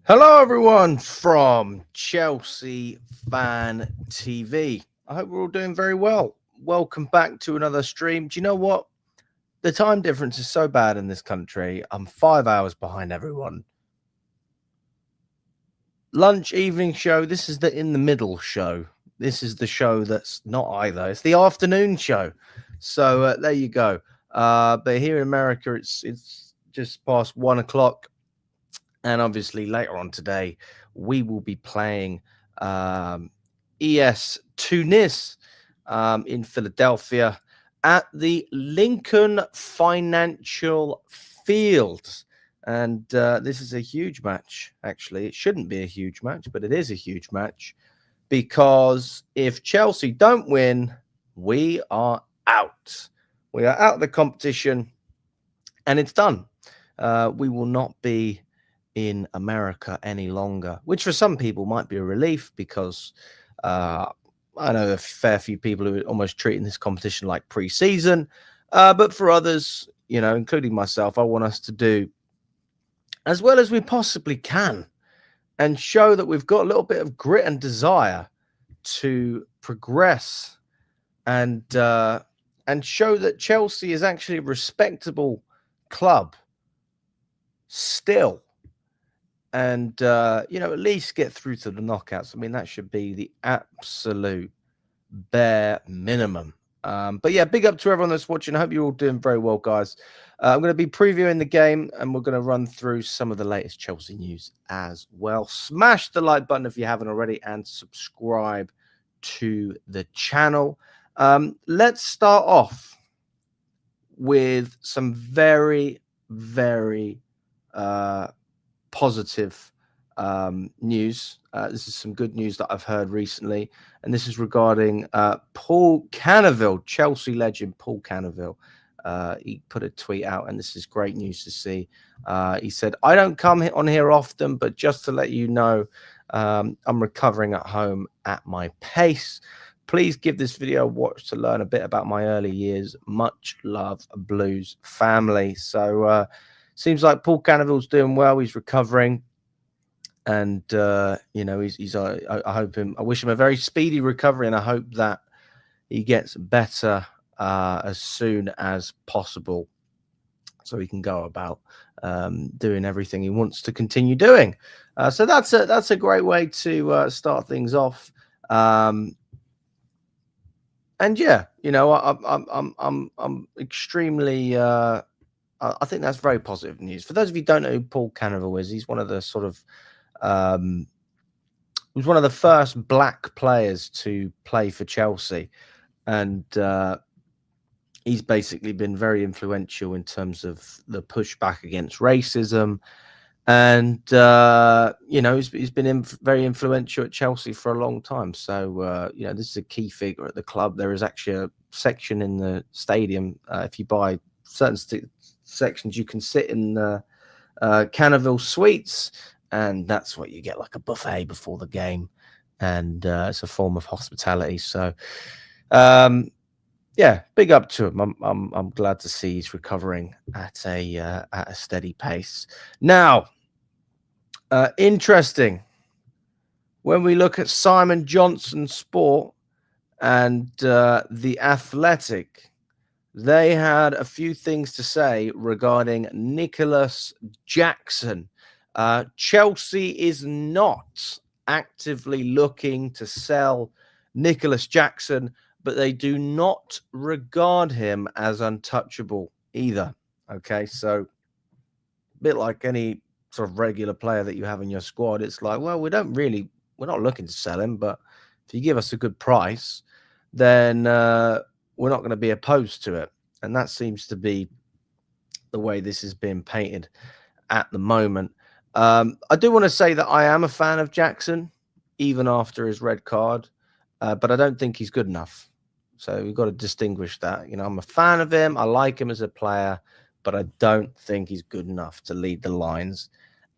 Hello, everyone from Chelsea Fan TV. I hope we're all doing very well. Welcome back to another stream. Do you know what? The time difference is so bad in this country. I'm 5 hours behind everyone. Lunch, evening show. This is the in the middle show. This is the show that's not either. It's the afternoon show. So there you go. But here in America, it's just past 1 o'clock. And obviously, later on today, we will be playing ES Tunis in Philadelphia at the Lincoln Financial Field. And this is a huge match, actually. It shouldn't be a huge match, but it is a huge match because if Chelsea don't win, we are out. We are out of the competition, and it's done. We will not be in America any longer, which for some people might be a relief because I know a fair few people who are almost treating this competition like pre-season. But for others, including myself, I want us to do as well as we possibly can and show that we've got a little bit of grit and desire to progress and show that Chelsea is actually a respectable club still. And, at least get through to the knockouts. I mean, that should be the absolute bare minimum. But yeah, big up to everyone that's watching. I hope you're all doing very well, guys. I'm going to be previewing the game, and we're going to run through some of the latest Chelsea news as well. Smash the like button if you haven't already, and subscribe to the channel. Let's start off with some very, very positive news. This is some good news that I've heard recently, and this is regarding Paul Canoville, Chelsea legend Paul Canoville. He put a tweet out, and this is great news to see. He said, "I don't come on here often, but just to let you know, I'm recovering at home at my pace. Please give this video a watch to learn a bit about my early years. Much love, Blues family." So seems like Paul Canoville's doing well. He's recovering, and he's. I wish him a very speedy recovery, and I hope that he gets better as soon as possible, so he can go about doing everything he wants to continue doing. So that's a great way to start things off. And yeah, I'm extremely. I think that's very positive news. For those of you who don't know who Paul Canoville is, he's one of the sort of he was one of the first black players to play for Chelsea, and he's basically been very influential in terms of the pushback against racism, and he's been very influential at Chelsea for a long time. So this is a key figure at the club. There is actually a section in the stadium if you buy certain sections, you can sit in the Canoville suites, and that's what you get, like a buffet before the game, and it's a form of hospitality. So big up to him. I'm glad to see he's recovering at a steady pace. Now, interesting when we look at Simon Johnson Sport and The Athletic. They had a few things to say regarding Nicholas Jackson. Chelsea is not actively looking to sell Nicholas Jackson, but they do not regard him as untouchable either. Okay, so a bit like any sort of regular player that you have in your squad, it's like, well, we're not looking to sell him, but if you give us a good price, then we're not going to be opposed to it. And that seems to be the way this is being painted at the moment. I do want to say that I am a fan of Jackson, even after his red card, but I don't think he's good enough. So we've got to distinguish that. I'm a fan of him. I like him as a player, but I don't think he's good enough to lead the lines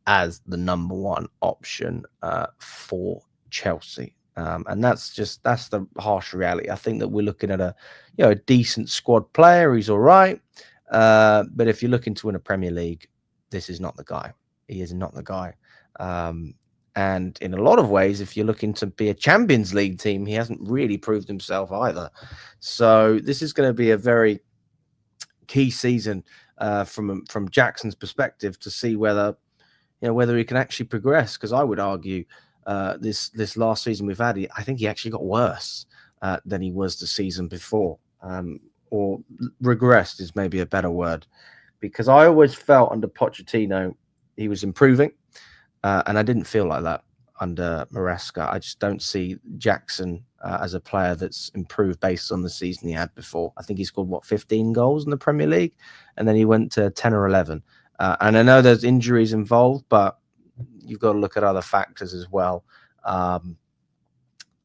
as the number one option for Chelsea. And that's the harsh reality. I think that we're looking at a decent squad player. He's all right. But if you're looking to win a Premier League, this is not the guy. He is not the guy. And in a lot of ways, if you're looking to be a Champions League team, he hasn't really proved himself either. So this is going to be a very key season from Jackson's perspective to see whether he can actually progress. Because I would argue this last season we've had, I think he actually got worse than he was the season before, or regressed is maybe a better word. Because I always felt under Pochettino he was improving. And I didn't feel like that under Maresca. I just don't see Jackson as a player that's improved based on the season he had before. I think he scored, 15 goals in the Premier League? And then he went to 10 or 11. And I know there's injuries involved, but you've got to look at other factors as well. So,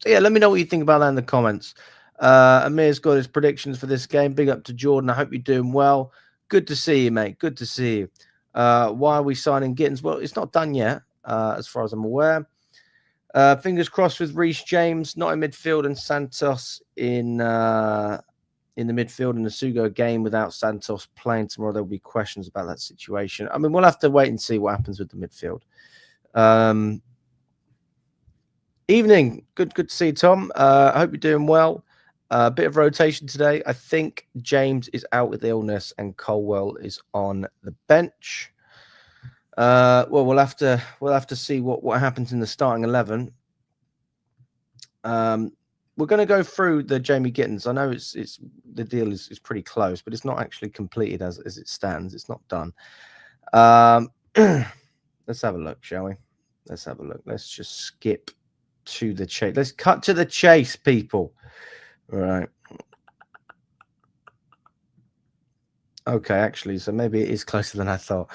yeah, let me know what you think about that in the comments. Amir's got his predictions for this game. Big up to Jordan. I hope you're doing well. Good to see you, mate. Good to see you. Why are we signing Gittens? Well, it's not done yet. As far as I'm aware. Fingers crossed with Reece James, not in midfield, and Santos in the midfield in the Sugo game without Santos playing tomorrow. There'll be questions about that situation. I mean, we'll have to wait and see what happens with the midfield. Evening. Good to see you, Tom. I hope you're doing well. A bit of rotation today. I think James is out with illness and Colwell is on the bench. Well, we'll have to see what happens in the starting 11. We're going to go through the Jamie Gittens. I know it's the deal is pretty close, but it's not actually completed as it stands. It's not done. Let's have a look, shall we? Let's have a look. Let's just skip to the chase. Let's cut to the chase, people. All right. Okay, actually, so maybe it is closer than I thought.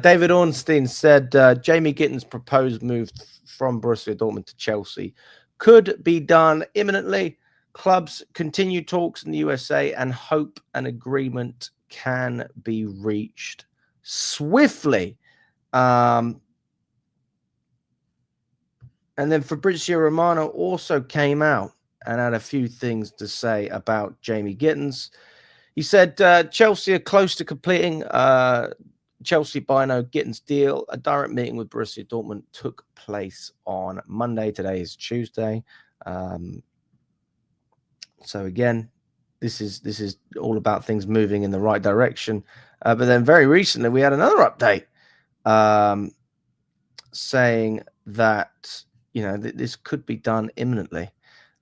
David Ornstein said Jamie Gittens' proposed move from Borussia Dortmund to Chelsea could be done imminently. Clubs continue talks in the USA and hope an agreement can be reached swiftly. And then Fabrizio Romano also came out and had a few things to say about Jamie Gittens. He said Chelsea are close to completing Chelsea Bino Gittens deal. A direct meeting with Borussia Dortmund took place on Monday. Today is Tuesday. So again, this is all about things moving in the right direction. But then very recently we had another update saying that this could be done imminently.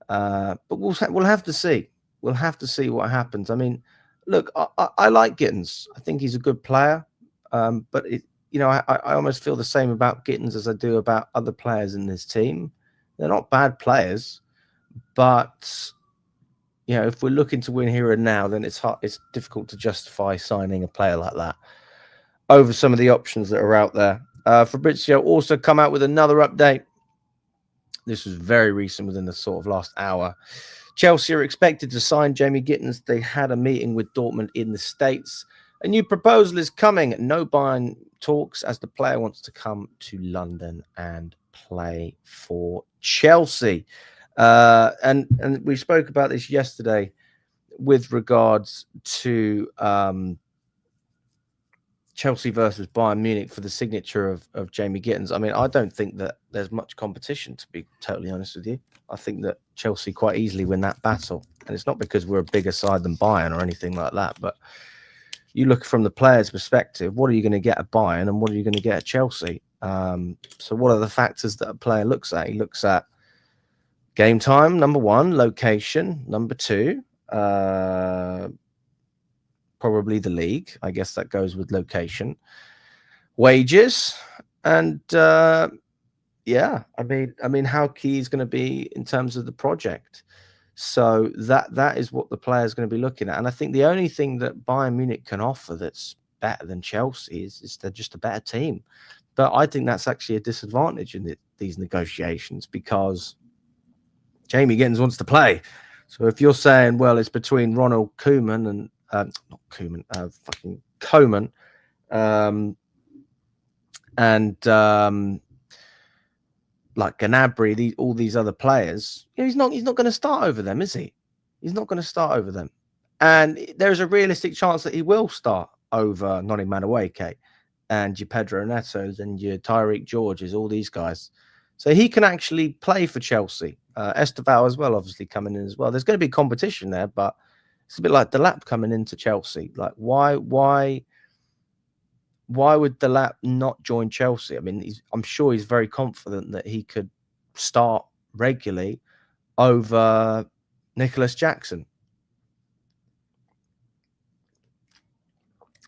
But we'll have to see. We'll have to see what happens. I mean, look, I like Gittens. I think he's a good player. But I almost feel the same about Gittens as I do about other players in this team. They're not bad players, but if we're looking to win here and now, then it's difficult to justify signing a player like that over some of the options that are out there. Fabrizio also come out with another update. This was very recent, within the sort of last hour. Chelsea are expected to sign Jamie Gittens. They had a meeting with Dortmund in the States. A new proposal is coming. No buying talks as the player wants to come to London and play for Chelsea. And we spoke about this yesterday with regards to Chelsea versus Bayern Munich for the signature of Jamie Gittens. I mean, I don't think that there's much competition, to be totally honest with you. I think that Chelsea quite easily win that battle. And it's not because we're a bigger side than Bayern or anything like that, but you look from the player's perspective, what are you going to get at Bayern and what are you going to get at Chelsea? So what are the factors that a player looks at? He looks at game time, number one, location, number two, probably the league. I guess that goes with location, wages, and I mean, how key is going to be in terms of the project. So that is what the player is going to be looking at. And I think the only thing that Bayern Munich can offer that's better than Chelsea is they're just a better team. But I think that's actually a disadvantage in these negotiations because Jamie Gittens wants to play. So if you're saying, well, it's between Ronald Koeman and not Koeman, fucking Coman, and like Gnabry, all these other players, he's not going to start over them, is he? He's not going to start over them. And there's a realistic chance that he will start over Noni Madueke. and your Pedro Netos and your Tyreek Georges, all these guys. So he can actually play for Chelsea. Esteval as well, obviously coming in as well. There's going to be competition there, but it's a bit like Delap coming into Chelsea. Like, why would Delap not join Chelsea? I mean, I'm sure he's very confident that he could start regularly over Nicholas Jackson.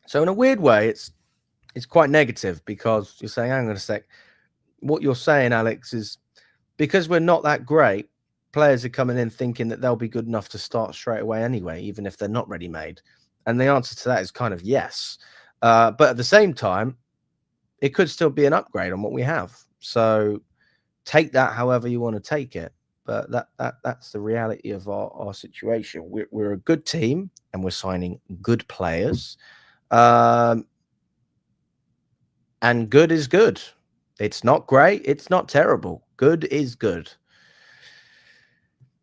So in a weird way, it's quite negative, because you're saying, hang on a sec, what you're saying, Alex, is because we're not that great, players are coming in thinking that they'll be good enough to start straight away anyway, even if they're not ready made. And the answer to that is kind of yes. But at the same time, it could still be an upgrade on what we have. So take that however you want to take it. But that's the reality of our situation. We're a good team, and we're signing good players. And good is good. It's not great. It's not terrible. Good is good.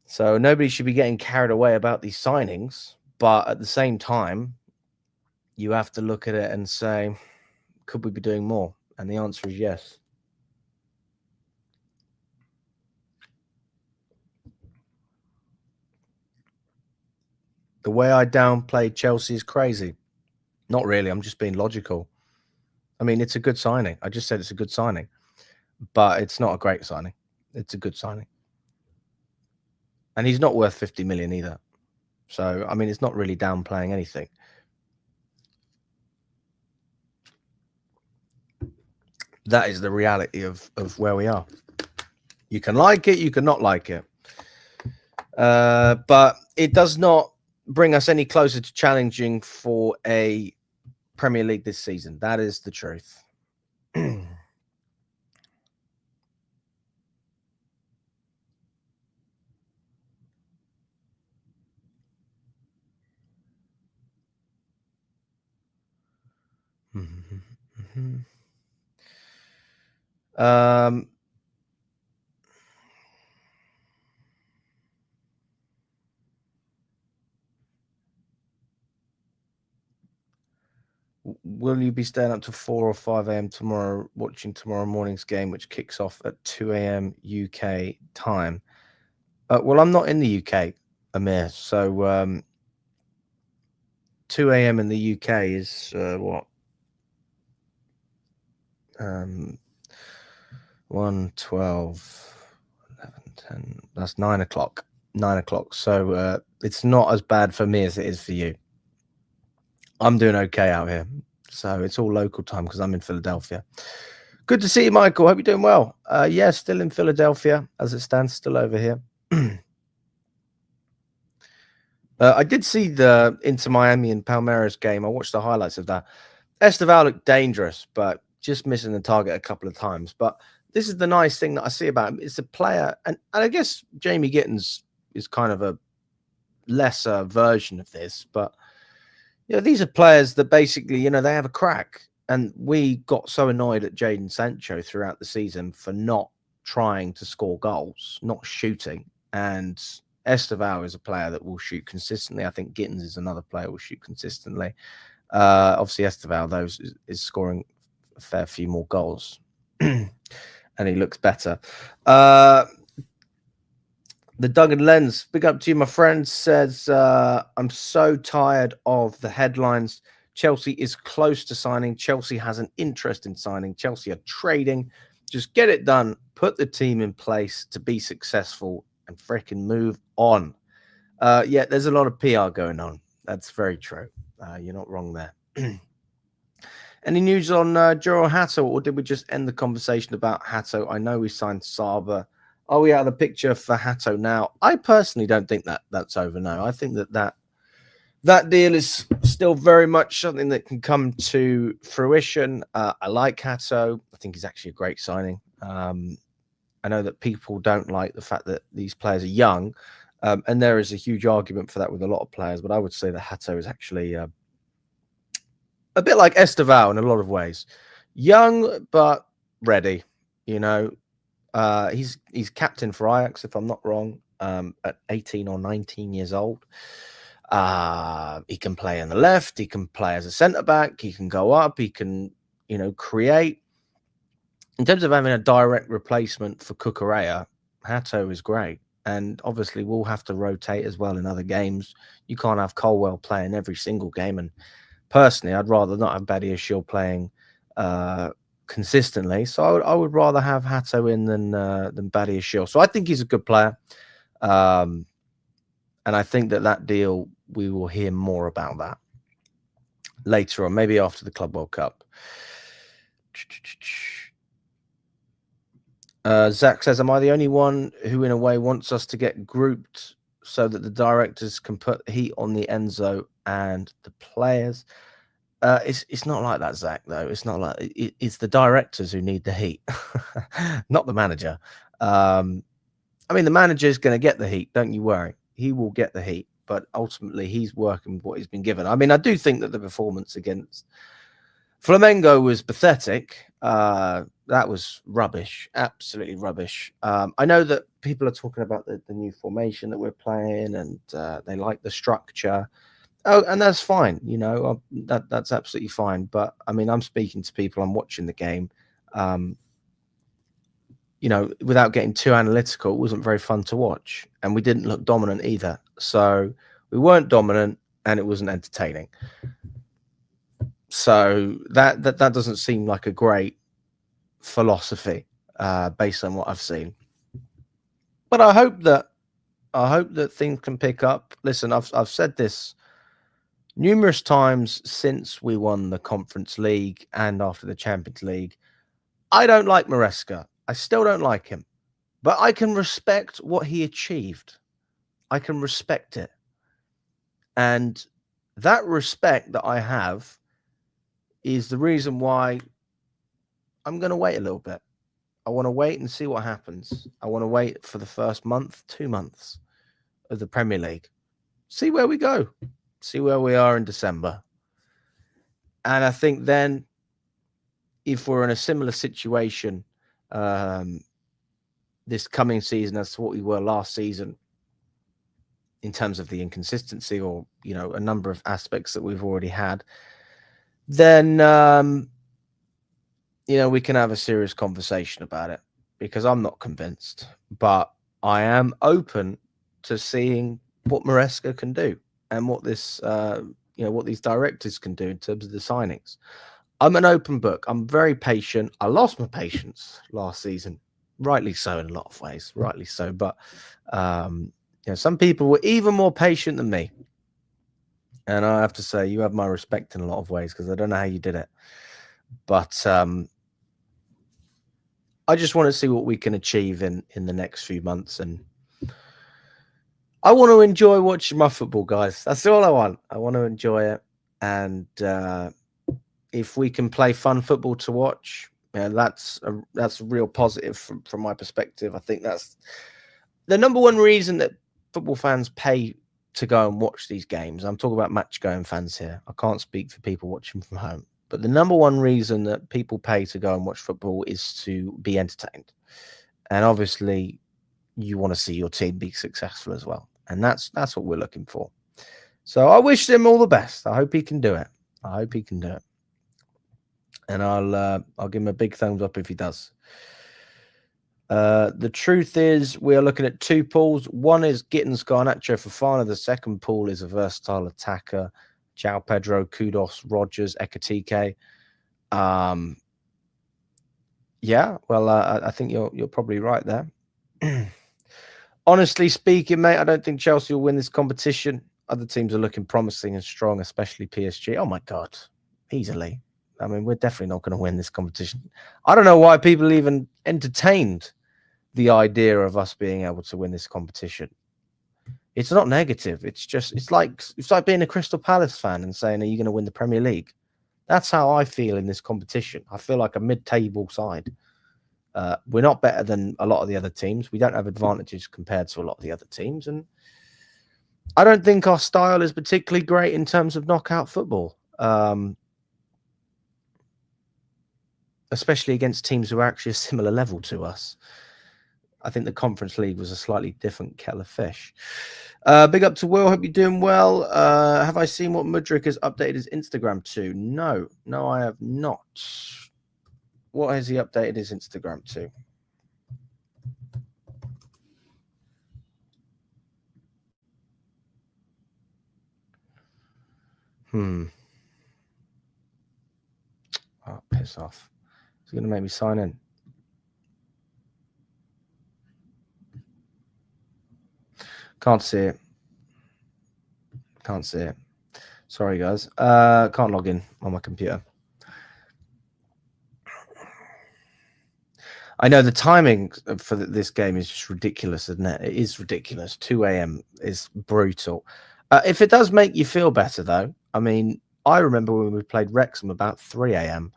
So nobody should be getting carried away about these signings. But at the same time, you have to look at it and say, could we be doing more? And the answer is yes. The way I downplayed Chelsea is crazy. Not really. I'm just being logical. I mean, it's a good signing. I just said it's a good signing, but it's not a great signing. It's a good signing. And he's not worth 50 million either. So, I mean, it's not really downplaying anything. That is the reality of where we are. You can like it, you can not like it. But it does not bring us any closer to challenging for a Premier League this season. That is the truth. Will you be staying up to 4 or 5 a.m. tomorrow, watching tomorrow morning's game, which kicks off at 2 a.m. UK time? Well, I'm not in the UK, Amir. So 2 a.m. in the UK is what? 1, 12, 11, 10. That's 9 o'clock. 9 o'clock. So it's not as bad for me as it is for you. I'm doing okay out here. So it's all local time because I'm in Philadelphia. Good to see you, Michael. Hope you're doing well. Yeah, still in Philadelphia as it stands, still over here. I did see the Inter Miami and Palmeiras game. I watched the highlights of that. Esteval looked dangerous, but just missing the target a couple of times. But this is the nice thing that I see about him. It's a player, and I guess Jamie Gittens is kind of a lesser version of this, but these are players that basically, they have a crack. And we got so annoyed at Jadon Sancho throughout the season for not trying to score goals, not shooting. And Esteval is a player that will shoot consistently. I think Gittens is another player who will shoot consistently. Obviously, Esteval, though, is scoring a fair few more goals. And he looks better. The Duggan Lens, big up to you, my friend, says, I'm so tired of the headlines. Chelsea is close to signing. Chelsea has an interest in signing. Chelsea are trading. Just get it done. Put the team in place to be successful and freaking move on. Yeah, there's a lot of PR going on. That's very true. You're not wrong there. Any news on Juro Hato, or did we just end the conversation about Hato? I know we signed Saba. Are we out of the picture for Hato now? I personally don't think that's over now. I think that deal is still very much something that can come to fruition. I like Hato. I think he's actually a great signing. I know that people don't like the fact that these players are young, and there is a huge argument for that with a lot of players, but I would say that Hato is actually a bit like Esteval in a lot of ways. Young, but ready, He's captain for Ajax, if I'm not wrong, at 18 or 19 years old. He can play on the left. He can play as a centre back. He can go up. He can create. In terms of having a direct replacement for Cucurella, Hato is great. And obviously, we'll have to rotate as well in other games. You can't have Colwell playing every single game. And personally, I'd rather not have Badiashile playing consistently. So I would rather have Hato in than Badiashile. So I think he's a good player. And I think that deal, we will hear more about that later on, maybe after the Club World Cup. Zach says, am I the only one who in a way wants us to get grouped so that the directors can put heat on the Enzo and the players? It's not like that, Zach, though. It's not like it's the directors who need the heat, not the manager. I mean, the manager is going to get the heat. Don't you worry. He will get the heat, but ultimately he's working with what he's been given. I mean, I do think that the performance against Flamengo was pathetic. That was rubbish, absolutely rubbish. I know that people are talking about the new formation that we're playing, and they like the structure. Oh, and that's fine, that's absolutely fine. But I mean, I'm speaking to people, I'm watching the game. Without getting too analytical, it wasn't very fun to watch, and we didn't look dominant either. So we weren't dominant, and it wasn't entertaining. So that doesn't seem like a great philosophy based on what I've seen. But I hope that things can pick up. Listen, I've said this numerous times since we won the Conference League and after the Champions League. I don't like Maresca. I still don't like him, but I can respect what he achieved. I can respect it. And that respect that I have is the reason why I'm going to wait a little bit. I want to wait and see what happens. I want to wait for the first month, 2 months of the Premier League. See where we go. See where we are in December. And I think then, if we're in a similar situation this coming season as to what we were last season, in terms of the inconsistency or, a number of aspects that we've already had, then, we can have a serious conversation about it, because I'm not convinced, but I am open to seeing what Maresca can do and what this, what these directors can do in terms of the signings. I'm an open book. I'm very patient. I lost my patience last season, rightly so in a lot of ways, rightly so. But some people were even more patient than me, and I have to say, you have my respect in a lot of ways, because I don't know how you did it. But I just want to see what we can achieve in the next few months, and I want to enjoy watching my football, guys. That's all I want. I want to enjoy it, and if we can play fun football to watch, that's a real positive from my perspective. I think that's the number one reason that football fans pay to go and watch these games. I'm talking about match-going fans here. I can't speak for people watching from home. But the number one reason that people pay to go and watch football is to be entertained. And obviously, you want to see your team be successful as well. And that's what we're looking for. So I wish him all the best. I hope he can do it. And I'll give him a big thumbs up if he does. The truth is, we are looking at 2 pools. One is Gittens, Garnacho, Fofana. The second pool is a versatile attacker: João Pedro, Kudos, Rogers, Ekatike. Yeah, well, I think you're probably right there. Honestly speaking, mate, I don't think Chelsea will win this competition. Other teams are looking promising and strong, especially PSG. Oh my God, easily. I mean, we're definitely not going to win this competition. I don't know why people even entertained the idea of us being able to win this competition. It's not negative. It's like being a Crystal Palace fan and saying, are you going to win the Premier League? That's how I feel in this competition. I feel like a mid-table side. We're not better than a lot of the other teams. We don't have advantages compared to a lot of the other teams. And I don't think our style is particularly great in terms of knockout football. Especially against teams who are actually a similar level to us. I think the Conference League was a slightly different kettle of fish. Big up to Will. Hope you're doing well. Have I seen what Mudryk has updated his Instagram to? No, I have not. What has he updated his Instagram to? Oh, piss off. It's going to make me sign in. Can't see it. Can't see it. Sorry, guys. Can't log in on my computer. I know the timing for this game is just ridiculous, isn't it? It is ridiculous. 2 a.m. is brutal. If it does make you feel better, though, I mean, I remember when we played Wrexham about 3 a.m.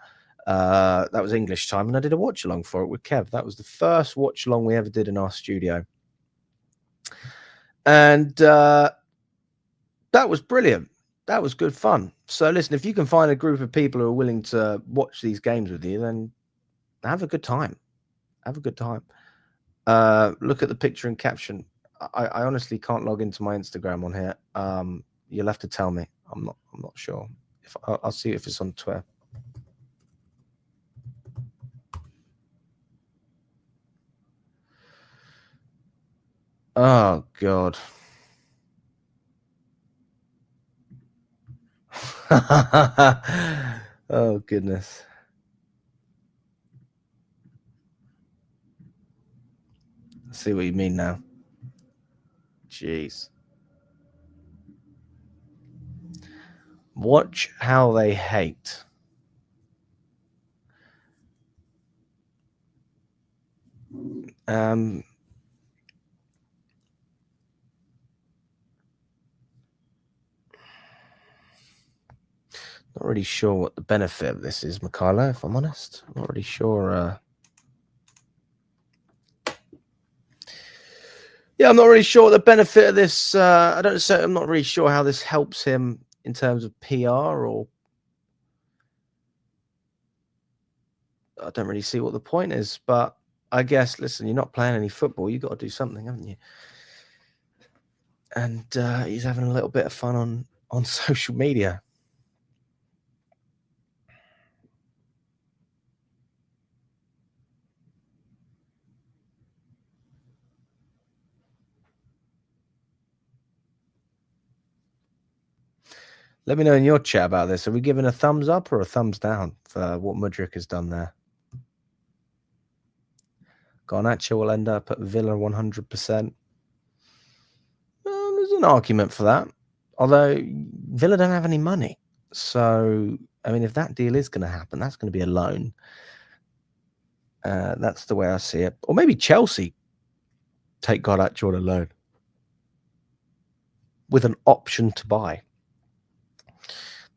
That was English time, and I did a watch-along for it with Kev. That was the first watch-along we ever did in our studio. And that was brilliant. That was good fun. So listen, if you can find a group of people who are willing to watch these games with you, then have a good time. Have a good time. Look at the picture and caption. I honestly can't log into my Instagram on here. You'll have to tell me. I'm not sure. If I'll see if it's on Twitter. Oh God. Oh goodness. I see what you mean now. Jeez. Watch how they hate. Not really sure what the benefit of this is, Mikhailo, if I'm honest. I'm not really sure. Yeah, I'm not really sure what the benefit of this. I'm not really sure how this helps him in terms of PR, or I don't really see what the point is. But I guess, listen, you're not playing any football. You've got to do something, haven't you? And he's having a little bit of fun on social media. Let me know in your chat about this. Are we giving a thumbs up or a thumbs down for what Mudryk has done there? Garnacho will end up at Villa 100%. There's an argument for that. Although Villa don't have any money. So, I mean, if that deal is going to happen, that's going to be a loan. That's the way I see it. Or maybe Chelsea take Garnacho on a loan with an option to buy.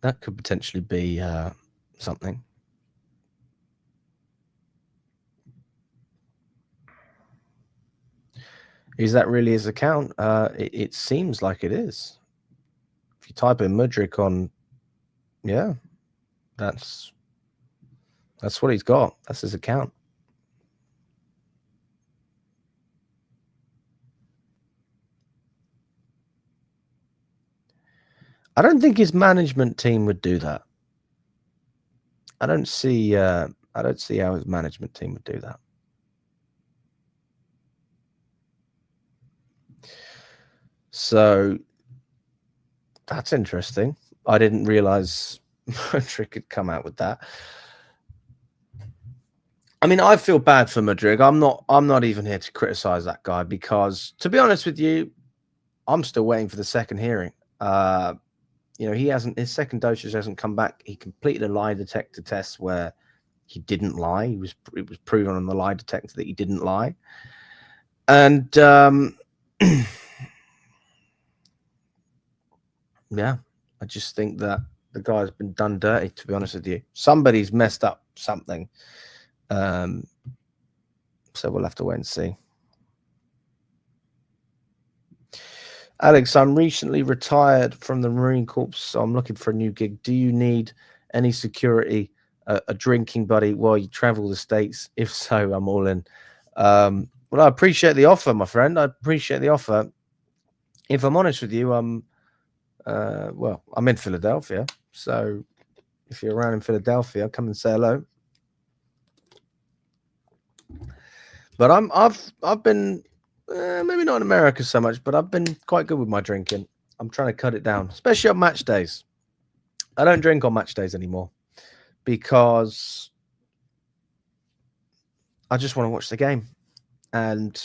That could potentially be something. Is that really his account? It seems like it is. If you type in Mudryk on, yeah, that's what he's got. That's his account. I don't think his management team would do that. I don't see how his management team would do that. So that's interesting. I didn't realize Mudryk had come out with that. I mean, I feel bad for Mudryk. I'm not even here to criticize that guy because, to be honest with you, I'm still waiting for the second hearing. His second dosage hasn't come back. He completed a lie detector test where he didn't lie. It was proven on the lie detector that he didn't lie. And yeah, I just think that the guy's been done dirty, to be honest with you. Somebody's messed up something. So we'll have to wait and see. Alex, I'm recently retired from the Marine Corps, so I'm looking for a new gig. Do you need any security, a drinking buddy while you travel the States? If so, I'm all in. Well, I appreciate the offer, my friend. I appreciate the offer. If I'm honest with you, I'm in Philadelphia, so if you're around in Philadelphia, come and say hello. But I've been maybe not in America so much, but I've been quite good with my drinking. I'm trying to cut it down, especially on match days. I don't drink on match days anymore because I just want to watch the game. And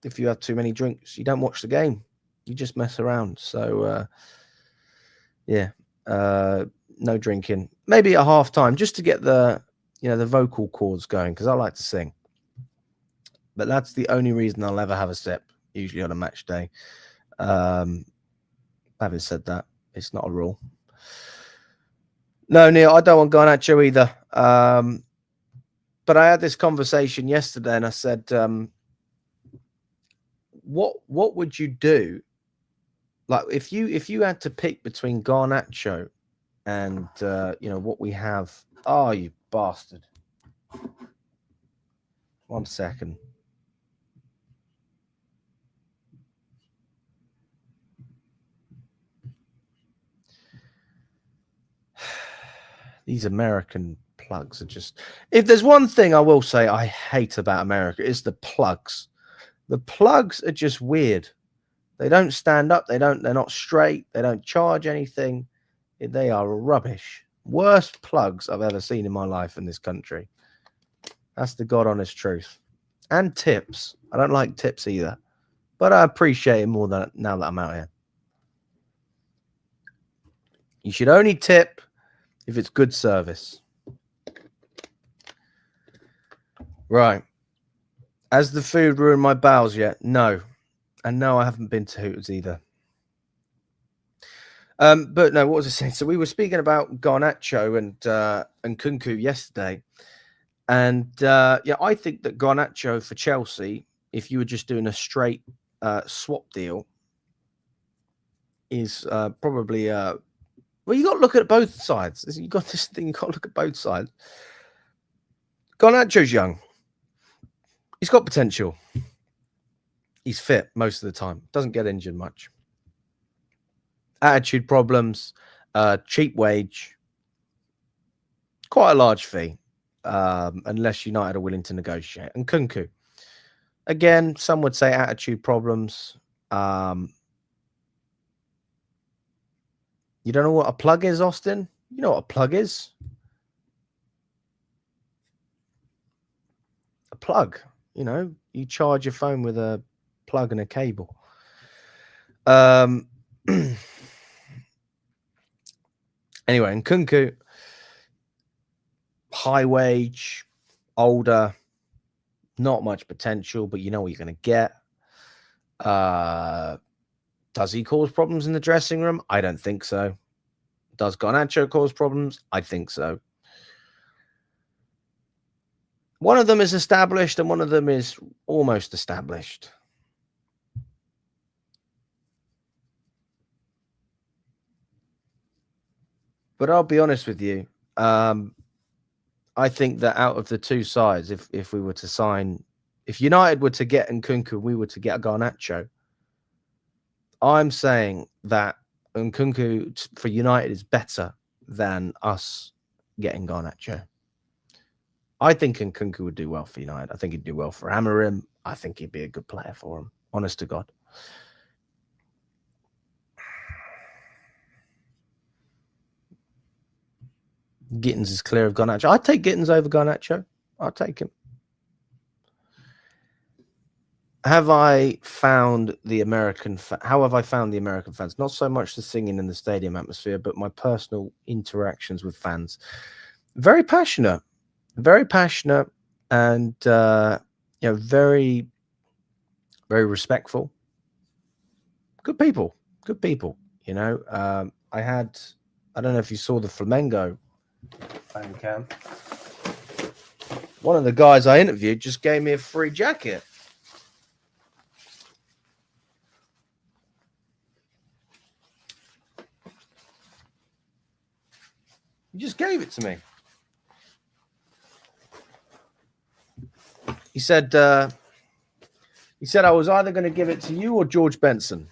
if you have too many drinks, you don't watch the game. You just mess around. So, no drinking. Maybe at halftime, just to get the vocal cords going, because I like to sing. But that's the only reason I'll ever have a sip, usually on a match day. Having said that, it's not a rule. No, Neil, I don't want Garnacho either. But I had this conversation yesterday, and I said, what would you do? Like if you had to pick between Garnacho and what we have. Oh, you bastard! 1 second. These American plugs are just... If there's one thing I will say I hate about America, it's the plugs. The plugs are just weird. They don't stand up. They're not straight. They don't charge anything. They are rubbish. Worst plugs I've ever seen in my life in this country. That's the God honest truth. And tips. I don't like tips either. But I appreciate it more than now that I'm out here. You should only tip if it's good service. Right. Has the food ruined my bowels yet? No. And no, I haven't been to Hooters either. But no, what was I saying? So we were speaking about Garnacho and Kunku yesterday. And I think that Garnacho for Chelsea, if you were just doing a straight swap deal, is probably... well, you got to look at both sides. You got this thing. You got to look at both sides. Garnacho's young. He's got potential. He's fit most of the time. Doesn't get injured much. Attitude problems. Cheap wage. Quite a large fee, unless United are willing to negotiate. And Kunku, again, some would say attitude problems. You don't know what a plug is, Austin? You know what a plug is? A plug. You charge your phone with a plug and a cable. Anyway, and Kunku, high wage, older, not much potential, but you know what you're going to get. Does he cause problems in the dressing room? I don't think so. Does Garnacho cause problems? I think so. One of them is established and one of them is almost established. But I'll be honest with you. I think that out of the two sides, if we were to sign, if United were to get Nkunku, we were to get a Garnacho, I'm saying that Nkunku for United is better than us getting Garnacho. I think Nkunku would do well for United. I think he'd do well for Amorim. I think he'd be a good player for him. Honest to God. Gittens is clear of Garnacho. I'd take Gittens over Garnacho. I'll take him. How have I found the American fans? Not so much the singing in the stadium atmosphere, but my personal interactions with fans. Very passionate, and very, very respectful. Good people. I don't know if you saw the Flamengo fan cam. One of the guys I interviewed just gave me a free jacket. He just gave it to me. He said, He said I was either going to give it to you or George Benson.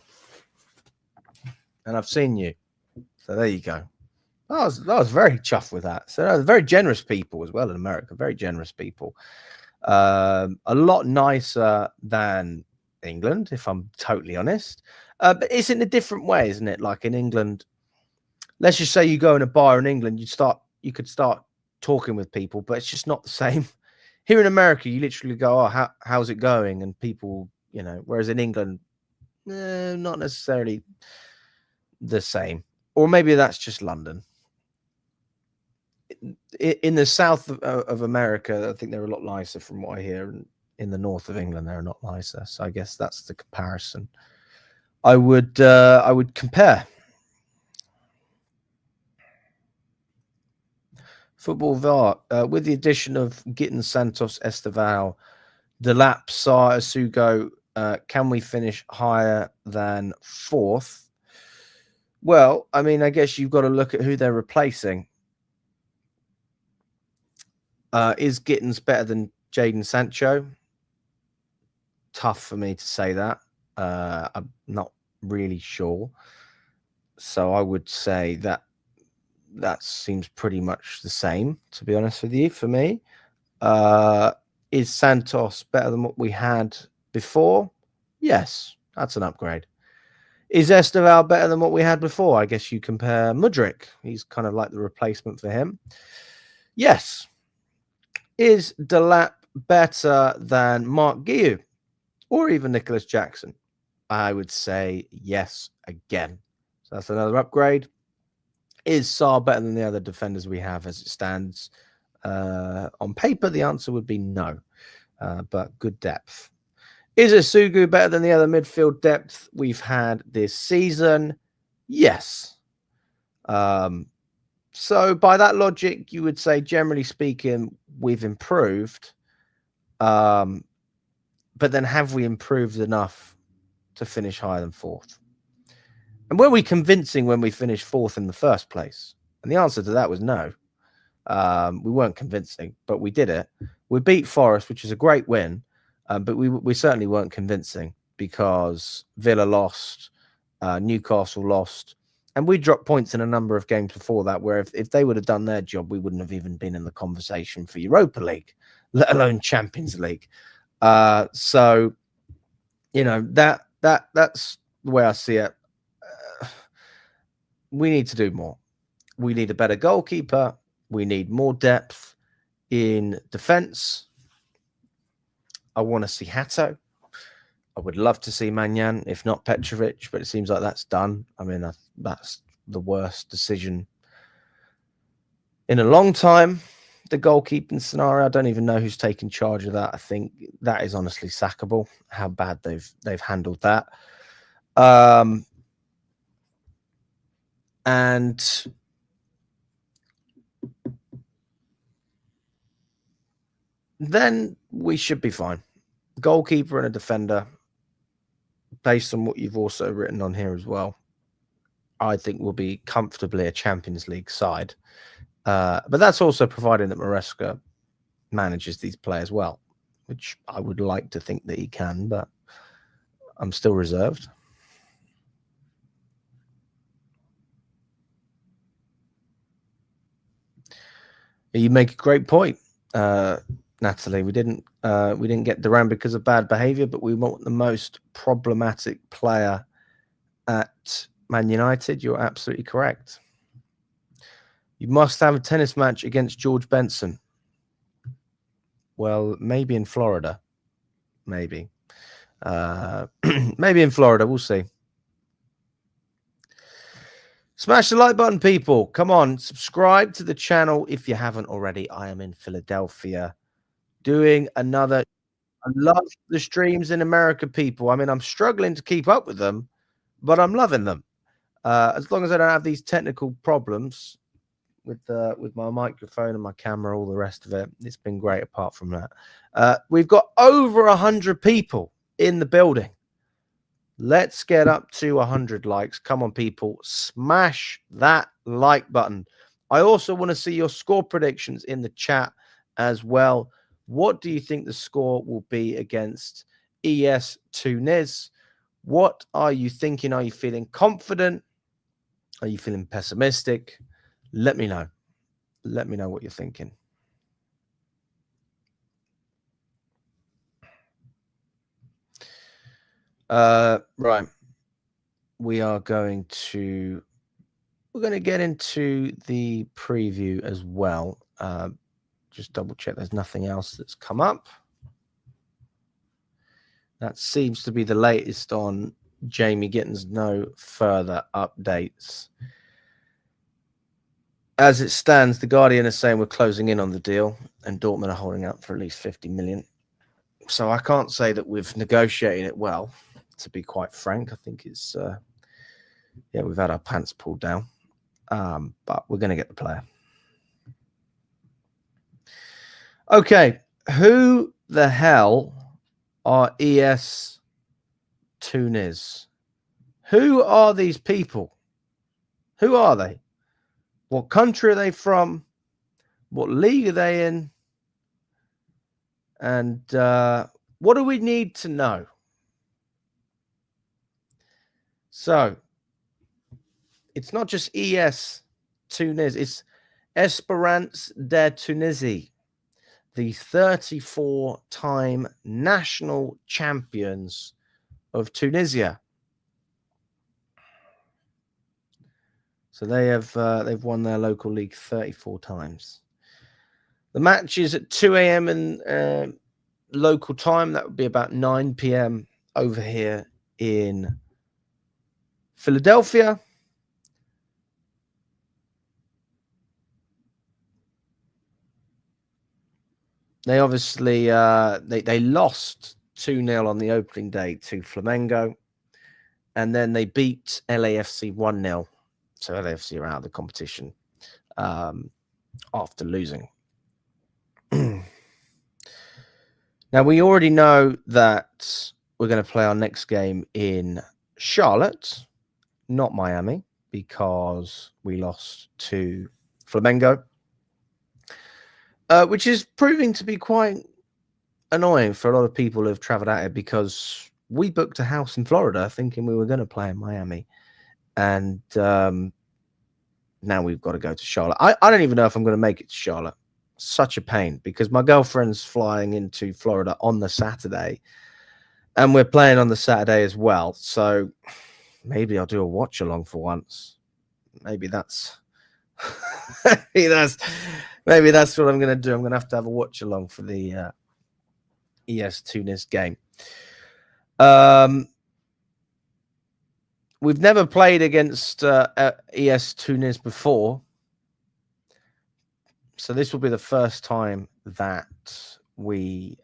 And I've seen you. So there you go. I was very chuffed with that. So very generous people as well in America. Very generous people. A lot nicer than England, if I'm totally honest. But it's in a different way, isn't it? Like in England, let's just say you go in a bar in England, you could start talking with people, but it's just not the same. Here in America, you literally go, "Oh, how's it going?" And people, whereas in England, not necessarily the same. Or maybe that's just London. In the south of America, I think they're a lot nicer from what I hear. And in the north of England, they're not nicer. So I guess that's the comparison. I would compare. Football VAR, with the addition of Gittens, Santos, Estevao, Delap, Sarr, Asugo, can we finish higher than fourth? Well, I mean, I guess you've got to look at who they're replacing. Is Gittens better than Jadon Sancho? Tough for me to say that. I'm not really sure. So I would say that seems pretty much the same, to be honest with you, for me. Is Santos better than what we had before? Yes, that's an upgrade. Is Estevao better than what we had before? I guess you compare Mudryk. He's kind of like the replacement for him. Yes. Is Delap better than Mark Guiu or even Nicholas Jackson? I would say yes again. So that's another upgrade. Is Sarr better than the other defenders we have as it stands? On paper, the answer would be no, but good depth. Is Asugu better than the other midfield depth we've had this season? Yes. So by that logic, you would say, generally speaking, we've improved. But then have we improved enough to finish higher than fourth? And were we convincing when we finished fourth in the first place? And the answer to that was no. We weren't convincing, but we did it. We beat Forest, which is a great win, but we certainly weren't convincing because Villa lost, Newcastle lost, and we dropped points in a number of games before that, where if they would have done their job, we wouldn't have even been in the conversation for Europa League, let alone Champions League. So, that's the way I see it. We need to do more. We need a better goalkeeper. We need more depth in defense. I want to see Hato. I would love to see Manyan, if not Petrovic, but it seems like that's done. I mean, that's the worst decision in a long time. The goalkeeping scenario, I don't even know who's taking charge of that. I think that is honestly sackable, how bad they've handled that. And then we should be fine. Goalkeeper and a defender, based on what you've also written on here as well, I think will be comfortably a Champions League side. But that's also providing that Maresca manages these players well, which I would like to think that he can, but I'm still reserved. You make a great point, Natalie. We didn't get Duran because of bad behaviour, but we want the most problematic player at Man United. You're absolutely correct. You must have a tennis match against George Benson. Well, maybe in Florida. Maybe. Maybe in Florida. We'll see. Smash the like button, people. Come on. Subscribe to the channel if you haven't already. I am in Philadelphia doing another. I love the streams in America, people. I mean, I'm struggling to keep up with them, but I'm loving them. As long as I don't have these technical problems with my microphone and my camera, all the rest of it, it's been great apart from that. We've got over 100 people in the building. Let's get up to 100 likes. Come on, people. Smash that like button. I also want to see your score predictions in the chat as well. What do you think the score will be against ES Tunis. What are you thinking? Are you feeling confident? Are you feeling pessimistic? Let me know. Let me know what you're thinking. Right. We're going to get into the preview as well. Just double check there's nothing else that's come up. That seems to be the latest on Jamie Gittens. No further updates. As it stands, the Guardian is saying we're closing in on the deal, and Dortmund are holding out for at least 50 million. So I can't say that we've negotiated it well, to be quite frank. I think it's, we've had our pants pulled down, but we're going to get the player. Okay, who the hell are ES Tunis? Who are these people? Who are they? What country are they from? What league are they in? And what do we need to know? So, it's not just ES Tunis, it's Espérance de Tunisie, the 34-time national champions of Tunisia. So they have they've won their local league 34 times. The match is at 2 a.m. in local time. That would be about 9 p.m. over here in Philadelphia. They obviously they lost 2-0 on the opening day to Flamengo, and then they beat LAFC 1-0. So LAFC are out of the competition after losing. Now, we already know that we're going to play our next game in Charlotte, not Miami, because we lost to Flamengo, which is proving to be quite annoying for a lot of people who have traveled out here, because we booked a house in Florida thinking we were going to play in Miami. And now we've got to go to Charlotte. I don't even know if I'm going to make it to Charlotte. Such a pain, because my girlfriend's flying into Florida on the Saturday, and we're playing on the Saturday as well. So maybe I'll do a watch along for once. Maybe that's maybe that's what I'm going to do. I'm going to have a watch along for the ES Tunis game. We've never played against ES Tunis before, so this will be the first time that we,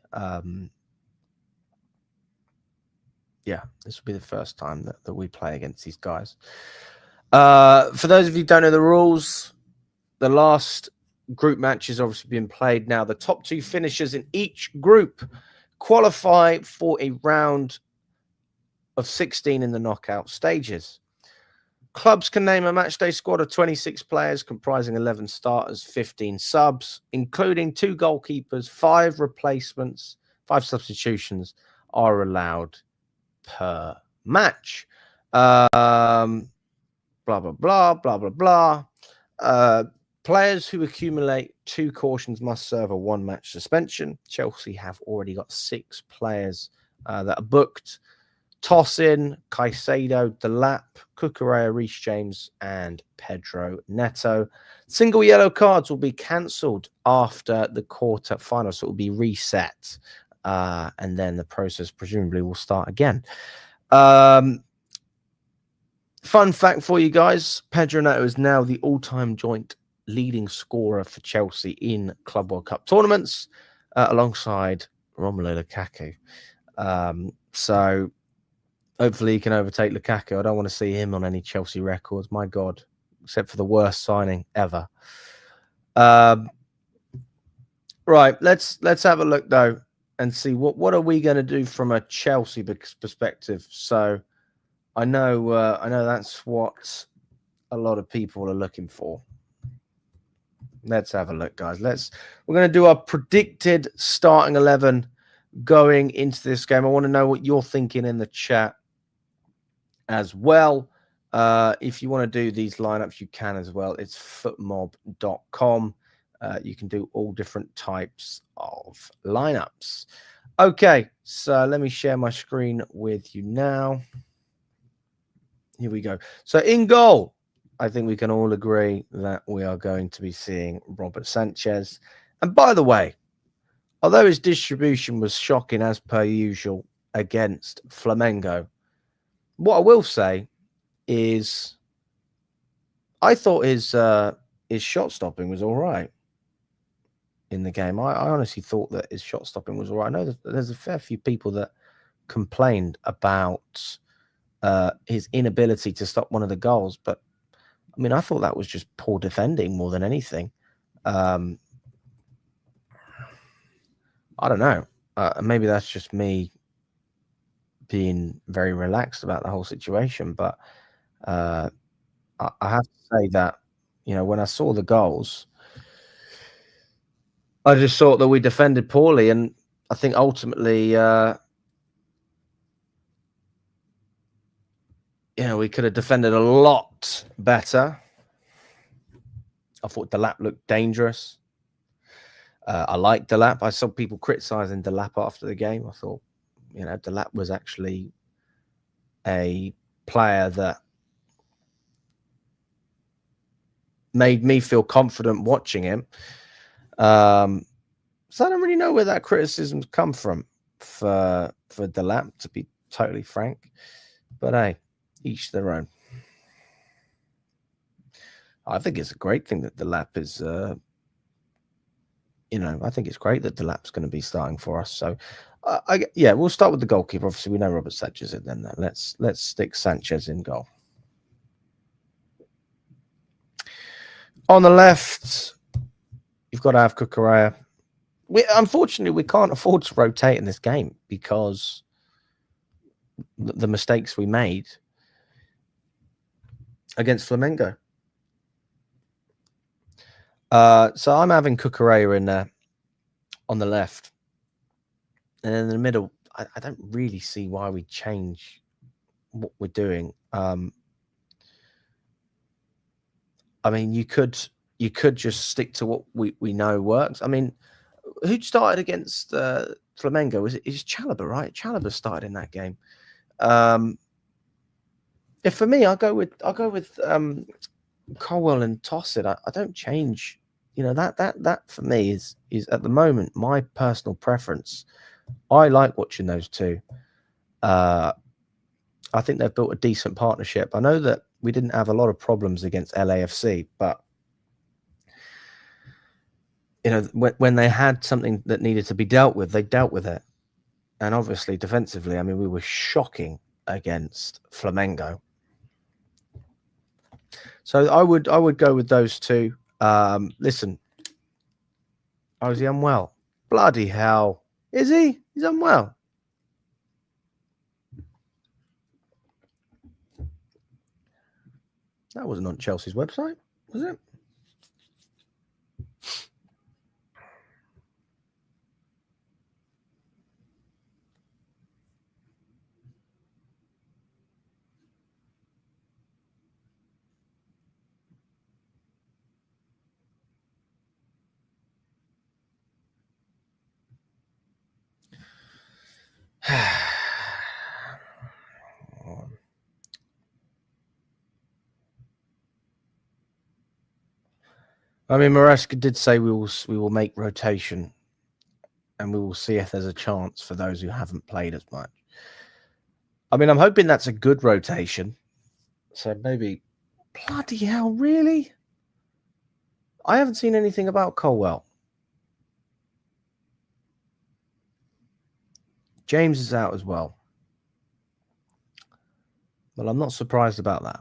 this will be the first time that we play against these guys. For those of you who don't know the rules, the last group match has obviously been played now. The top 2 finishers in each group qualify for a round of 16 in the knockout stages. Clubs can name a matchday squad of 26 players comprising 11 starters, 15 subs, including 2 goalkeepers, 5 replacements, 5 substitutions are allowed per match. Blah, blah, blah, blah, blah, blah. Players who accumulate 2 cautions must serve a 1-match suspension. Chelsea have already got 6 players that are booked. Tossin, Caicedo, Delap, Cucurella, Reece James, and Pedro Neto. Single yellow cards will be cancelled after the quarter final, so it will be reset, and then the process presumably will start again. Fun fact for you guys: Pedro Neto is now the all-time joint leading scorer for Chelsea in Club World Cup tournaments, alongside Romelu Lukaku. So hopefully he can overtake Lukaku. I don't want to see him on any Chelsea records. My God, except for the worst signing ever. Right, let's have a look though and see what are we going to do from a Chelsea perspective. So I know that's what a lot of people are looking for. Let's have a look, guys. We're going to do our predicted starting 11 going into this game. I want to know what you're thinking in the chat as well. If you want to do these lineups, you can as well. It's footmob.com. You can do all different types of lineups. Okay, so let me share my screen with you now. Here we go. So in goal, I think we can all agree that we are going to be seeing Robert Sanchez. And by the way, although his distribution was shocking as per usual against Flamengo, what I will say is I thought his shot stopping was all right in the game. I honestly thought that his shot stopping was all right. I know that there's a fair few people that complained about his inability to stop one of the goals, but I mean, I thought that was just poor defending more than anything. I don't know. Maybe that's just me being very relaxed about the whole situation, but I have to say that, you know, when I saw the goals, I just thought that we defended poorly, and I think ultimately, we could have defended a lot better. I thought Delap looked dangerous. I like Delap. I saw people criticizing Delap after the game. I thought, Delap was actually a player that made me feel confident watching him. So I don't really know where that criticism's come from for Delap, to be totally frank. But hey, each their own. I think it's a great thing that Delap is. I think it's great that Delap's going to be starting for us. So, we'll start with the goalkeeper. Obviously, we know Robert Sanchez in then. Let's stick Sanchez in goal. On the left, you've got to have Cucurella. Unfortunately, we can't afford to rotate in this game because the mistakes we made against Flamengo. So I'm having Cucurella in there on the left. And in the middle, I don't really see why we change what we're doing. I mean, you could just stick to what we know works. I mean, who started against Flamengo? Is Chalobah, right? Chalobah started in that game. If for me, I'll go with Colwell and toss it. I don't change. That for me is at the moment my personal preference. I like watching those two. I think they've built a decent partnership. I know that we didn't have a lot of problems against LAFC, but when they had something that needed to be dealt with, they dealt with it. And obviously, defensively, I mean, we were shocking against Flamengo. So I would go with those two. Listen, is he unwell? Bloody hell. Is he? He's unwell. That wasn't on Chelsea's website, was it? I mean, Maresca did say we will make rotation, and we will see if there's a chance for those who haven't played as much. I mean, I'm hoping that's a good rotation. So maybe, bloody hell, really? I haven't seen anything about Colwell. James is out as well. Well, I'm not surprised about that.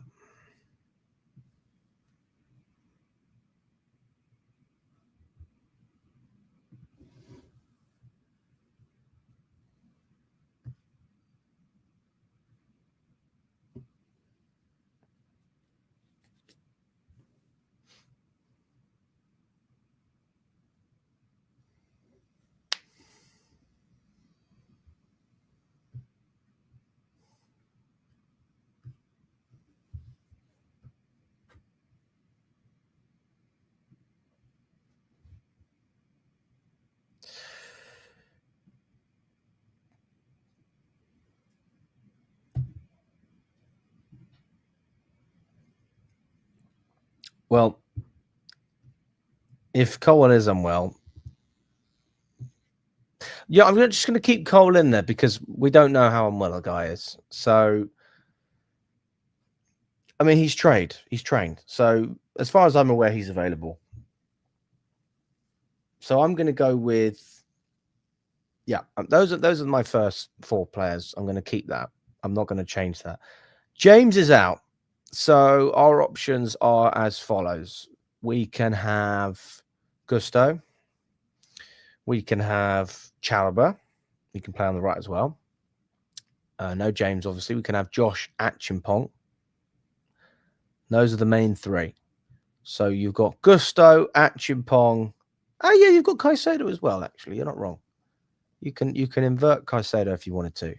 Well, if Cole is unwell, yeah, I'm just going to keep Cole in there because we don't know how unwell a guy is. So, I mean, he's trained. So, as far as I'm aware, he's available. So, I'm going to go with, yeah, those are my first 4 players. I'm going to keep that. I'm not going to change that. James is out. So, our options are as follows. We can have Gusto. We can have Chalobah. He can play on the right as well. No James, obviously. We can have Josh Achimpong. Those are the main 3. So you've got Gusto, Achimpong. Oh yeah, you've got Caicedo as well. Actually, you're not wrong. You can invert Caicedo if you wanted to.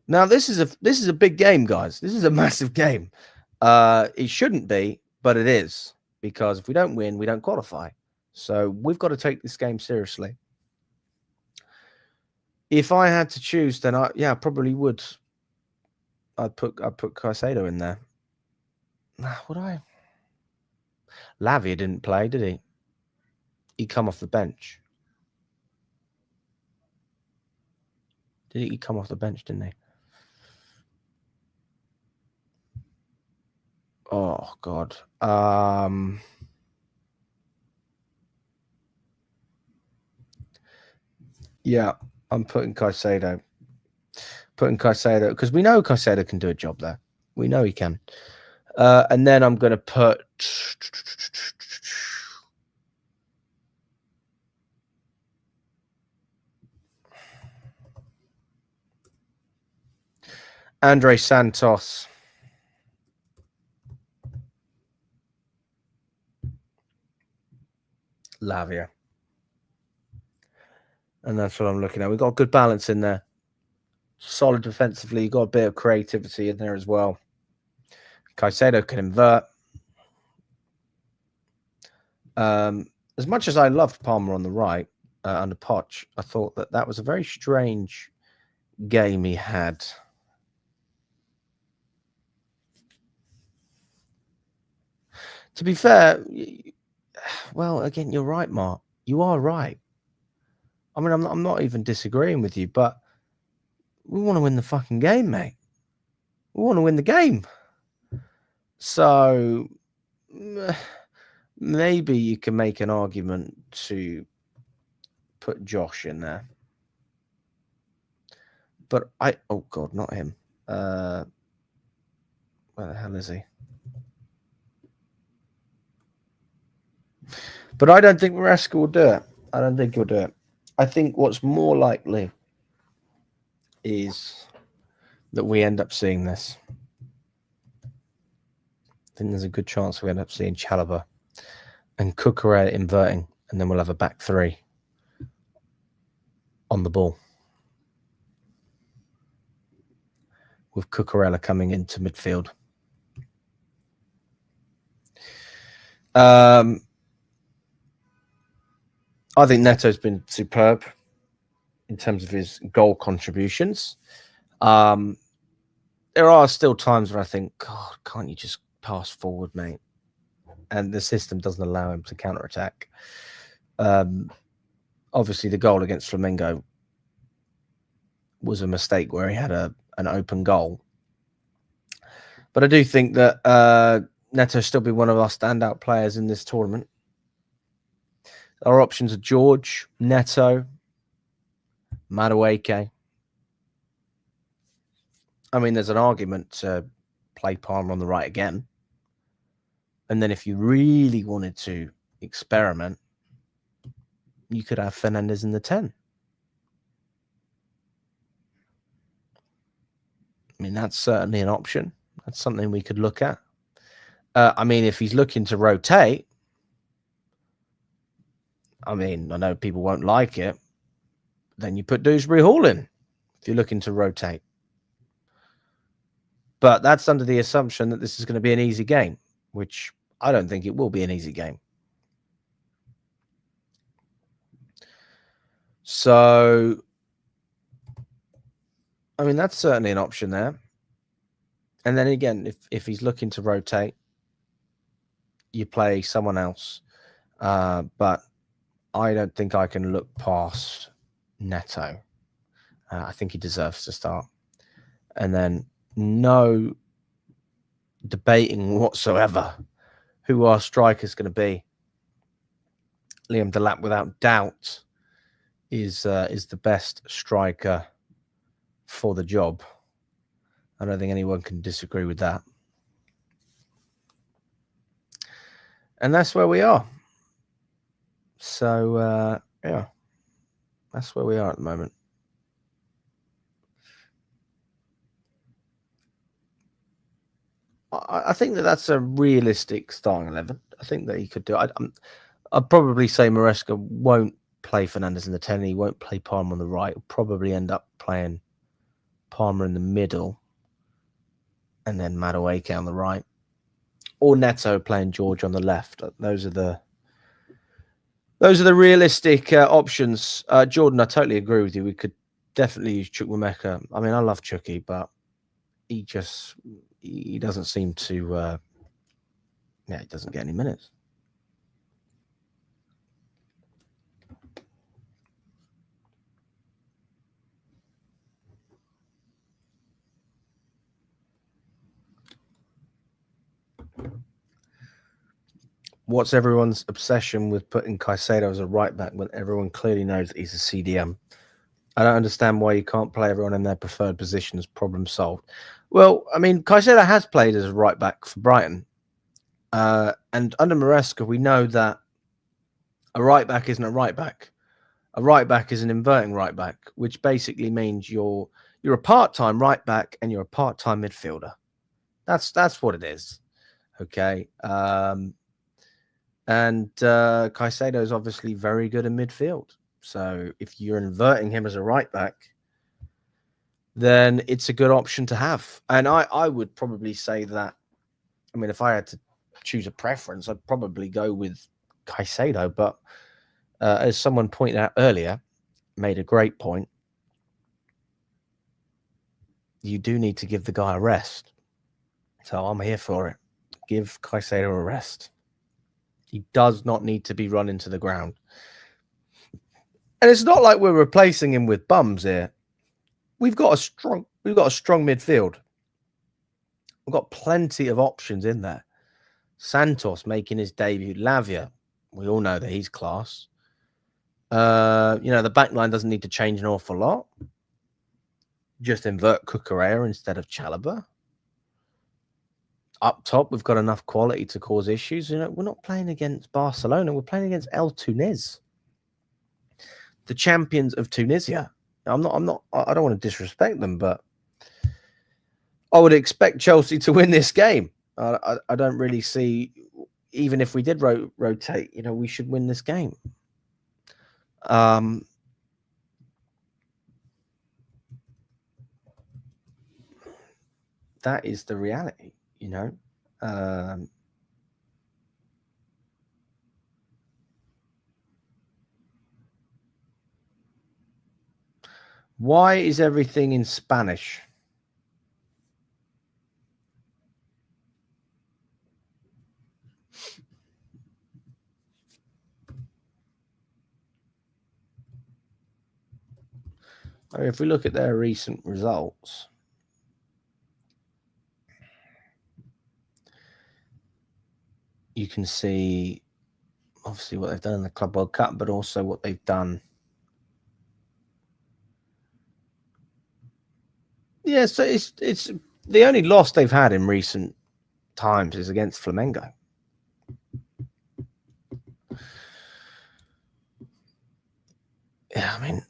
Now this is a big game, guys. This is a massive game. It shouldn't be, but it is, because if we don't win, we don't qualify. So we've got to take this game seriously. If I had to choose, then I probably would. I'd put Caicedo in there. Would I? Lavia didn't play, did he? He come off the bench. Did he come off the bench, didn't he? Oh God. Yeah, I'm putting Caicedo. Because we know Caicedo can do a job there. We know he can. And then I'm going to put Andre Santos. Lavia. And that's what I'm looking at. We've got a good balance in there. Solid defensively. You've got a bit of creativity in there as well. Caicedo can invert. As much as I loved Palmer on the right under Poch, I thought that was a very strange game he had. To be fair, well, again, you're right, Mark. You are right. I mean, I'm not even disagreeing with you, but we want to win the fucking game, mate. We want to win the game. So maybe you can make an argument to put Josh in there. But oh God, not him. Where the hell is he? But I don't think Maresca will do it. I don't think he'll do it. I think what's more likely is that we end up seeing this. I think there's a good chance we end up seeing Chalobah and Cucurella inverting, and then we'll have a back 3 on the ball, with Cucurella coming into midfield. I think Neto's been superb in terms of his goal contributions. There are still times where I think, God, can't you just pass forward, mate? And the system doesn't allow him to counter-attack. Obviously, the goal against Flamengo was a mistake where he had an open goal. But I do think that Neto still be one of our standout players in this tournament. Our options are George, Neto, Madueke. I mean, there's an argument to play Palmer on the right again. And then if you really wanted to experiment, you could have Fernandez in the 10. I mean, that's certainly an option. That's something we could look at. I mean, if he's looking to rotate, I mean, I know people won't like it. Then you put Dewsbury Hall in if you're looking to rotate. But that's under the assumption that this is going to be an easy game, which I don't think it will be an easy game. So I mean, that's certainly an option there. And then again, if he's looking to rotate, you play someone else. But I don't think I can look past Neto. I think he deserves to start. And then no debating whatsoever who our striker's going to be. Liam Delap, without doubt, is the best striker for the job. I don't think anyone can disagree with that. And that's where we are. So, yeah, that's where we are at the moment. I think that's a realistic starting 11. I think that he could do it. I'd probably say Maresca won't play Fernandes in the 10. He won't play Palmer on the right. He'll probably end up playing Palmer in the middle and then Madueke on the right. Or Neto playing George on the left. Those are the realistic options. Jordan, I totally agree with you. We could definitely use Chukwuemeka. I mean, I love Chucky, but he doesn't seem to he doesn't get any minutes. What's everyone's obsession with putting Caicedo as a right back when everyone clearly knows that he's a CDM? I don't understand why you can't play everyone in their preferred positions. Problem solved. Well, I mean, Caicedo has played as a right back for Brighton. And under Maresca, we know that a right back isn't a right back. A right back is an inverting right back, which basically means you're a part-time right back and you're a part-time midfielder. That's what it is. Okay. And Caicedo is obviously very good in midfield. So if you're inverting him as a right back, then it's a good option to have. And I would probably say that, I mean, if I had to choose a preference, I'd probably go with Caicedo. But as someone pointed out earlier, made a great point, you do need to give the guy a rest. So I'm here for it. Give Caicedo a rest. He does not need to be run into the ground. And it's not like we're replacing him with bums here. We've got a strong midfield. We've got plenty of options in there. Santos making his debut. Lavia, we all know that he's class. The back line doesn't need to change an awful lot. Just invert Cucurella instead of Chalobah. Up top, we've got enough quality to cause issues. We're not playing against Barcelona. We're playing against El Tunis, the champions of Tunisia. I don't want to disrespect them, but I would expect Chelsea to win this game. I don't really see, even if we did rotate, we should win this game. That is the reality. Why is everything in Spanish? I mean, if we look at their recent results, you can see obviously what they've done in the Club World Cup, but also what they've done. Yeah, so it's the only loss they've had in recent times is against Flamengo. Yeah, I mean,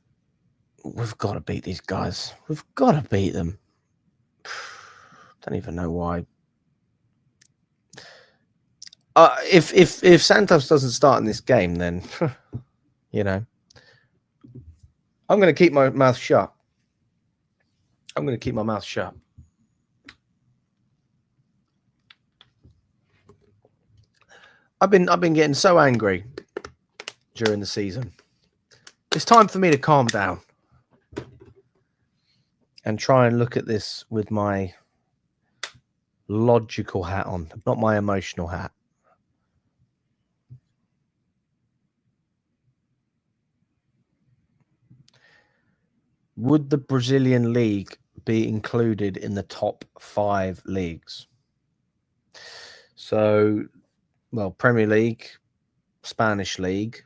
we've got to beat these guys. We've got to beat them. Don't even know why. If Santos doesn't start in this game, then I'm going to keep my mouth shut. I'm going to keep my mouth shut. I've been getting so angry during the season. It's time for me to calm down. and try and look at this with my logical hat on, not my emotional hat. Would the Brazilian league be included in the top 5 leagues? So, well, Premier League, Spanish League,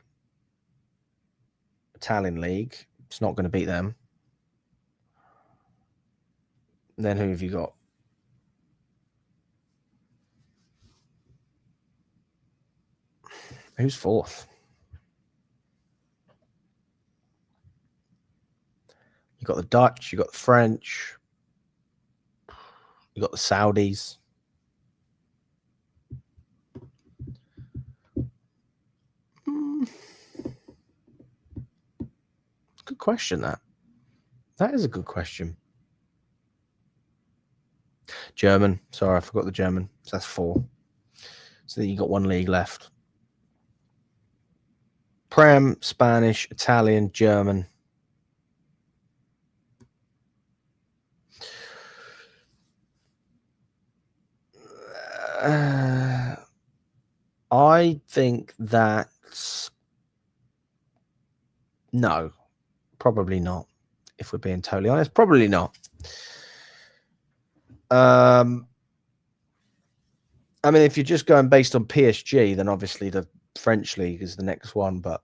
Italian League. It's not going to beat them. Then who have you got? Who's 4th? You got the Dutch, you got the French, you got the Saudis. Good question, that. That is a good question. German. Sorry, I forgot the German. So that's 4. So then you got 1 league left. Prem, Spanish, Italian, German. I think that's no, probably not. If we're being totally honest, probably not. I mean, if you're just going based on PSG, then obviously the French league is the next one. But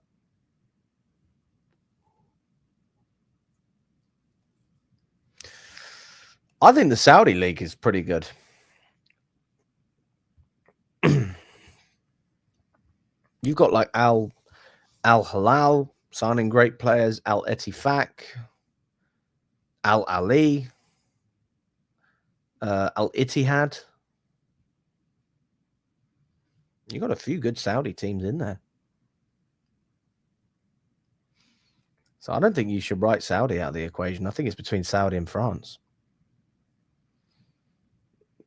I think the Saudi league is pretty good. You've got like Al Hilal signing great players, Al Ettifaq, Al Ali, Al Ittihad. You got a few good Saudi teams in there. So I don't think you should write Saudi out of the equation. I think it's between Saudi and France.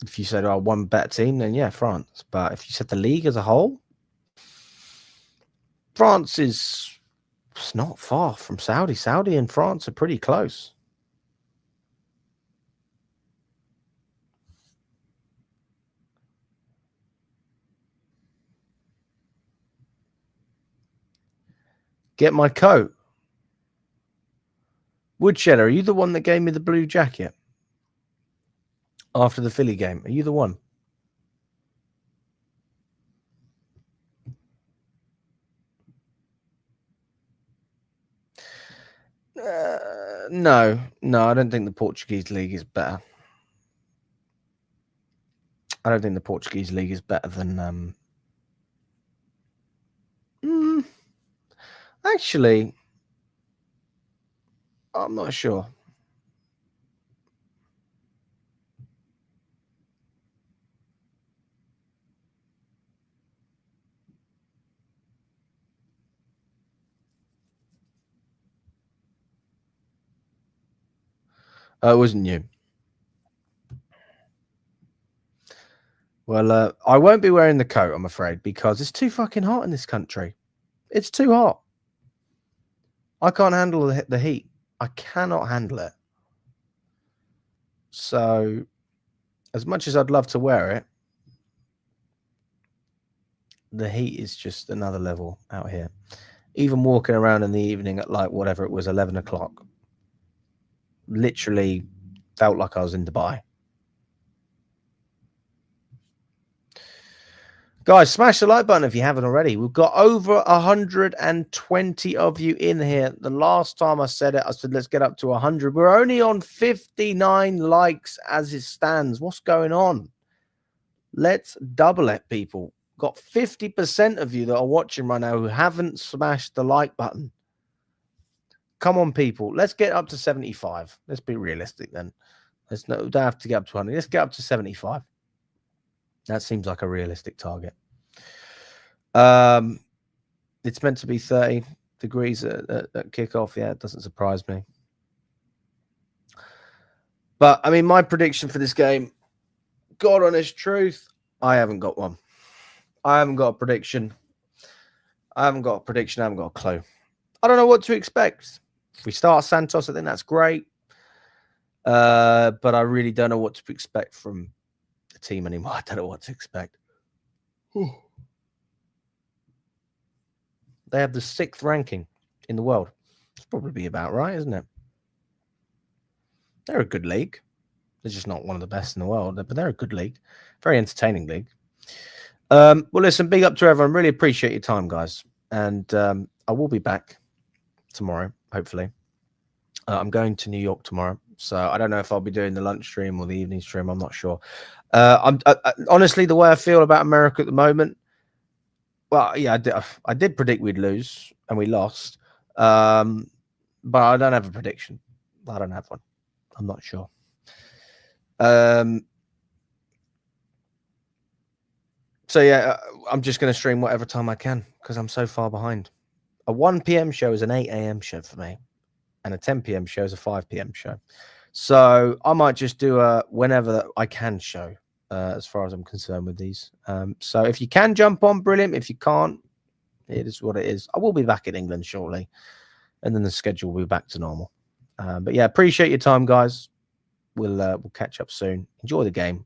If you said, oh, one better team, then yeah, France. But if you said the league as a whole, France is not far from Saudi. Saudi and France are pretty close. Get my coat. Woodshed, are you the one that gave me the blue jacket after the Philly game? Are you the one? No, I don't think the Portuguese league is better. I don't think the Portuguese league is better than. Actually, I'm not sure. It wasn't you. Well, I won't be wearing the coat, I'm afraid, because it's too fucking hot in this country. It's too hot. I can't handle the heat. I cannot handle it. So, as much as I'd love to wear it, the heat is just another level out here. Even walking around in the evening at like whatever it was, 11 o'clock, literally felt like I was in Dubai. Guys, smash the like button if you haven't already. We've got over 120 of you in here. The last time I said it, I said, let's get up to 100. We're only on 59 likes as it stands. What's going on? Let's double it, people. Got 50% of you that are watching right now who haven't smashed the like button. Come on, people. Let's get up to 75. Let's be realistic then. We don't have to get up to 100. Let's get up to 75. That seems like a realistic target. It's meant to be 30 degrees at kickoff. Yeah, it doesn't surprise me. But, I mean, my prediction for this game, God honest truth, I haven't got one. I haven't got a prediction. I haven't got a clue. I don't know what to expect. If we start Santos, I think that's great. But I really don't know what to expect from the team anymore. I don't know what to expect. They have the 6th ranking in the world. It's probably about right, isn't it? They're a good league. They're just not one of the best in the world, but they're a good league. Very entertaining league. Well, listen, big up to everyone. Really appreciate your time, guys. And I will be back tomorrow, hopefully. I'm going to New York tomorrow, so I don't know if I'll be doing the lunch stream or the evening stream. I'm not sure. Honestly, the way I feel about America at the moment, well, yeah, I did predict we'd lose, and we lost. But I don't have a prediction. I don't have one. I'm not sure. So yeah, I'm just going to stream whatever time I can because I'm so far behind. A 1 p.m. show is an 8 a.m. show for me, and a 10 p.m. show is a 5 p.m. show. So I might just do a whenever I can show, as far as I'm concerned with these. So if you can jump on, brilliant. If you can't, it is what it is. I will be back in England shortly, and then the schedule will be back to normal. But yeah, appreciate your time, guys. We'll catch up soon. Enjoy the game.